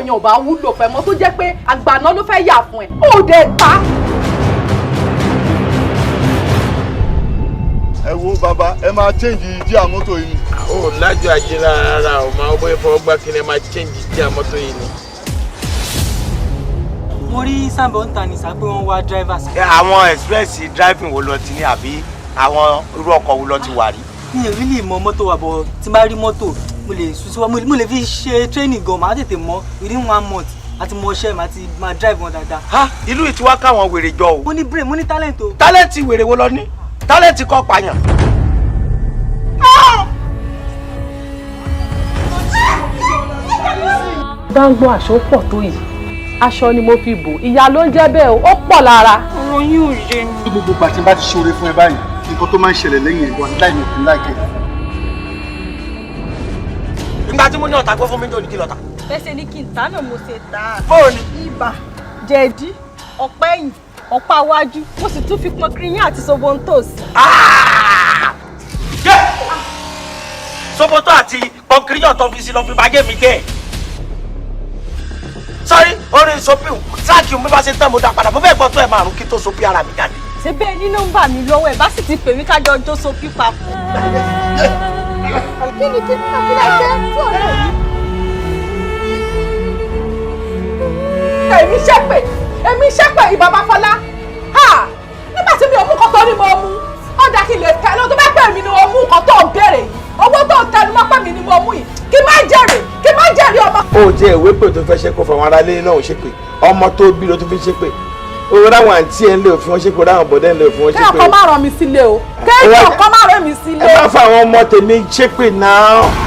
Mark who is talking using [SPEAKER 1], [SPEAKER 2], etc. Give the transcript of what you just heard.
[SPEAKER 1] yẹn ò bá wúlò fẹ́ mọ́ tó jẹ́ pé àgbàná ló fẹ́ yà fún ẹ ó dẹ̀ ta.
[SPEAKER 2] ẹ wo bàbá ẹ máa change jíà mọ́tò yìí ni.
[SPEAKER 3] ó lájọ àjẹrà rárá o máa bóyá fọwọ́ gbá kí ni ẹ máa change jíà mọ́tò yìí ni.
[SPEAKER 4] mo rí sábà ń ta ní sá pé wọ́n wá drivers.
[SPEAKER 5] àwọn express driving wo lọ ti ní àbí àwọn irú ọkọ̀ wo lọ ti wà rí.
[SPEAKER 4] mi ò rí lè mọ mọ́tò wa bọ̀ tí n bá rí mọ́tò mo lè sùn sí wa mo lè fi ṣe training gan máa tètè mọ within 1 month àti mo ṣe máa drive wọn dáadáa.
[SPEAKER 5] ha ìlú ìtiwá káwọn wèrè jọ o.
[SPEAKER 4] mo ní brain mo ní talent o.
[SPEAKER 5] talent wèrè wo lọ ní talent kọ́ pààyàn.
[SPEAKER 1] bá ń gbọ́ aṣọ pọ̀ tó yìí aṣọ ni mo fi bò ìyá ló ń jẹ́ bẹ́ẹ̀ ó pọ̀ lára.
[SPEAKER 4] ọ̀rọ̀ yín ò yé mi.
[SPEAKER 2] ní gbogbo ìgbà tí n bá ti ṣoore fún ẹ báyìí nǹkan tó máa ń ṣẹlẹ̀ lẹ́yìn ẹ̀gbọ́n láìní òfin láìkẹ́.
[SPEAKER 5] nígbà tí mo ní ọ̀tá gbọ́ fún mi ní oníkìlọ̀ ta.
[SPEAKER 6] bẹ́sẹ̀ ní kí n ta náà mo ṣe tà á.
[SPEAKER 5] fóònù.
[SPEAKER 6] ibà jẹ̀dí ọ̀pá ẹ̀yìn ọ̀pá iwájú mo sì tún fi pọn kirinyìn àti sobontos.
[SPEAKER 5] soboto àti pọnkiriyọ tó fi sí lọ fi bàjẹ́ mi jẹ́. sọ́rí orin sopi sáàkì mi bá ṣe tán mo dá padà mo fẹ́ gbọ́ tó ẹ̀ márùn kí tó sopi ara mi jáde.
[SPEAKER 6] ṣé bẹ́ẹ̀ ní nọ́mbà mi lọ́wọ́ ẹ̀ bá sì ti pè mí kájọ ọjọ́ sopi papọ̀. kí ni àbílẹ̀ jẹ́ fún ọ̀rẹ́ mi. èmi ṣépè ìbàbá Fọlá nígbà tí mi ò mú nǹkan tó ní mo mú ó dá kí lè tẹ lọ tó bá pè mí ni mo mú nǹkan tó ń béèrè yìí owó tó ń tẹnu mọ́ pè mí ni mo mú yìí kí má jèrè ọmọ.
[SPEAKER 3] ó jẹ́ ìwé pé tó fẹ́ ṣe kó fún àwọn aráalé náà ò ṣe pé ọmọ tó bí ló tó fi ṣe pé owó ráwọn àǹtí ẹ̀ ń lè òfin wọn ṣe pé ráwọn bọ̀dẹ́ ń lè òfin wọn ṣe pé.
[SPEAKER 1] kéèyàn kan má rán mi sílé o kéèyàn kan má rán mi sílé.
[SPEAKER 3] ẹ má fa àwọn ọmọ tèmi ṣe pé náà.